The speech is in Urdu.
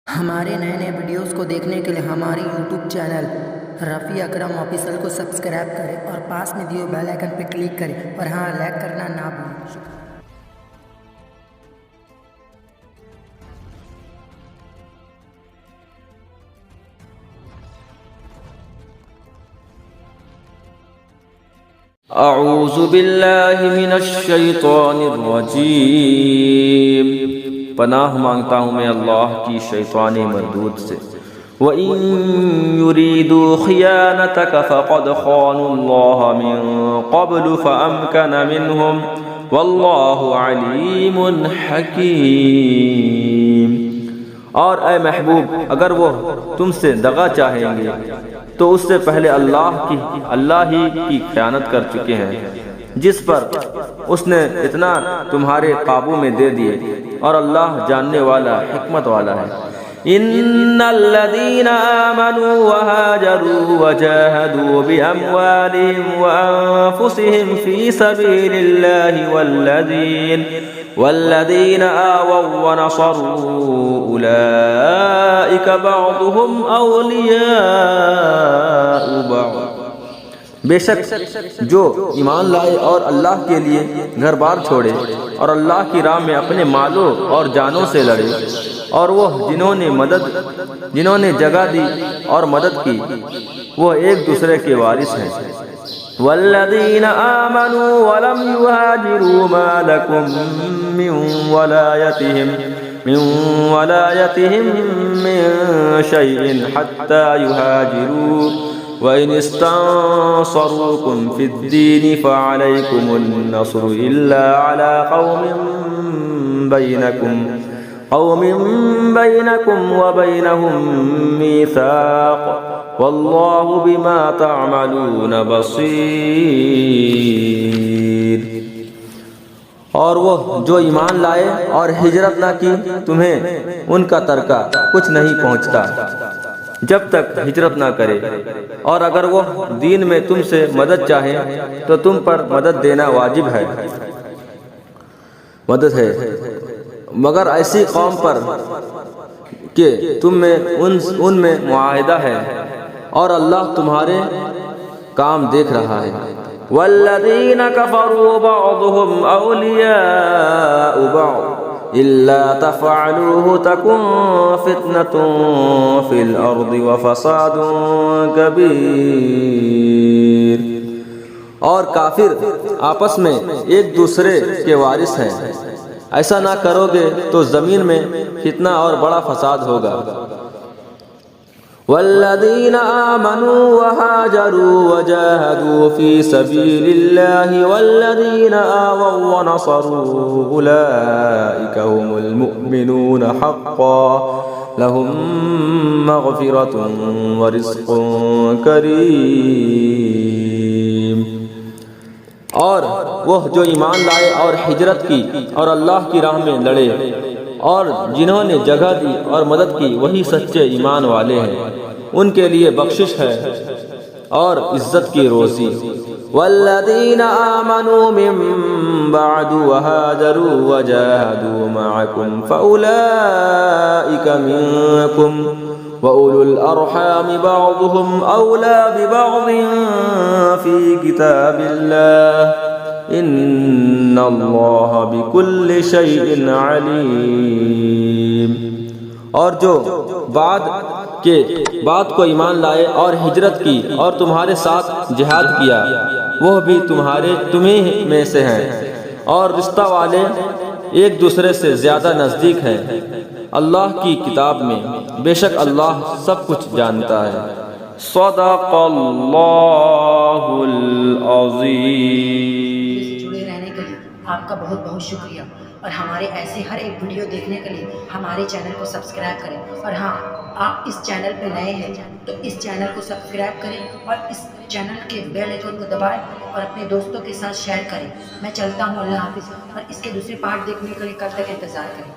ہمارے نئے نئے ویڈیوز کو دیکھنے کے لیے ہماری یوٹیوب چینل رفیع اکرم آفیشیل کو سبسکرائب کریں اور پاس میں دیے بیل آئیکن پہ کلک کریں اور ہاں لائک کرنا نہ بھولیں۔ اعوذ باللہ من الشیطان الرجیم، پناہ مانگتا ہوں میں اللہ کی شیطانی مردود سے۔ وَإِن يُرِيدُوا خِيَانَتَكَ فَقَدْ خَانُوا اللَّهَ مِن قَبْلُ فَأَمْكَنَ مِنْهُمْ وَاللَّهُ عَلِيمٌ حَكِيمٌ۔ اور اے محبوب، اگر وہ تم سے دغا چاہیں گے تو اس سے پہلے اللہ ہی کی خیانت کر چکے ہیں، جس پر اس نے اتنا تمہارے قابو میں دے دیے، اور اللہ جاننے والا حکمت والا ہے۔ ان الذين آمنوا وهاجروا وجاهدوا بأموالهم وأنفسهم في سبيل الله والذين آووا ونصروا أولئك بعضهم أولياء بعض۔ بے شک جو ایمان لائے اور اللہ کے لیے گھر بار چھوڑے اور اللہ کی راہ میں اپنے مالوں اور جانوں سے لڑے، اور وہ جنہوں نے جگہ دی اور مدد کی، وہ ایک دوسرے کے وارث ہیں۔ والذین آمنوا ولم يهاجروا ما لكم من ولایتهم من شيء حتى يهاجروا وإن استنصروكم في الدين فعليكم النصر إلا على قوم بينكم وبينهم ميثاق والله بما تعملون بصير۔ اور وہ جو ایمان لائے اور ہجرت نہ کی، تمہیں ان کا ترکہ کچھ نہیں پہنچتا جب تک ہجرت نہ کرے، اور اگر وہ دین میں تم سے مدد چاہیں تو تم پر مدد دینا واجب ہے، مگر ایسی قوم پر کہ ان میں معاہدہ ہے اور اللہ تمہارے کام دیکھ رہا ہے۔ والذین کفروا بعضهم اولیاء بعض الا تفعلوه تکن فتنة فی الارض وفساد کبیر۔ اور کافر آپس میں ایک دوسرے کے وارث ہیں، ایسا نہ کرو گے تو زمین میں فتنہ اور بڑا فساد ہوگا۔ والذین آمنوا وهاجروا وجاهدوا في سبيل الله والذین آووا ونصروا أولئك هم المؤمنون حقا لهم مغفرة ورزق کریم۔ اور وہ جو ایمان لائے اور ہجرت کی اور اللہ کی راہ میں لڑے، اور جنہوں نے جگہ دی اور مدد کی، وہی سچے ایمان والے ہیں، ان کے لیے بخشش ہے اور عزت کی روزی۔ والذین آمنوا من بعد وهاجروا وجاهدوا معكم فأولئك منكم وَأُولُو الْأَرْحَامِ بَعْضُهُمْ أَوْلَى بِبَعْضٍ فِي كِتَابِ اللَّهِ إِنَّ اللَّهَ بِكُلِّ شَيْءٍ عَلِيمٌ۔ اور جو بعد کو ایمان لائے اور ہجرت کی اور تمہارے ساتھ جہاد کیا، وہ بھی تمہیں میں سے ہیں، اور رشتہ والے ایک دوسرے سے زیادہ نزدیک ہیں اللہ کی کتاب میں، بے شک اللہ سب کچھ جانتا ہے۔ صدق اللہ العظیم۔ جڑے رہنے کے لیے آپ کا بہت بہت شکریہ، اور ہمارے ایسے ہر ایک ویڈیو دیکھنے کے لیے ہمارے چینل کو سبسکرائب کریں، اور ہاں آپ اس چینل پہ نئے ہیں تو اس چینل کو سبسکرائب کریں اور اس چینل کے بیل آئیکن کو دبائیں اور اپنے دوستوں کے ساتھ شیئر کریں۔ میں چلتا ہوں، اللہ حافظ، اور اس کے دوسرے پارٹ دیکھنے کے لیے کل تک انتظار کریں۔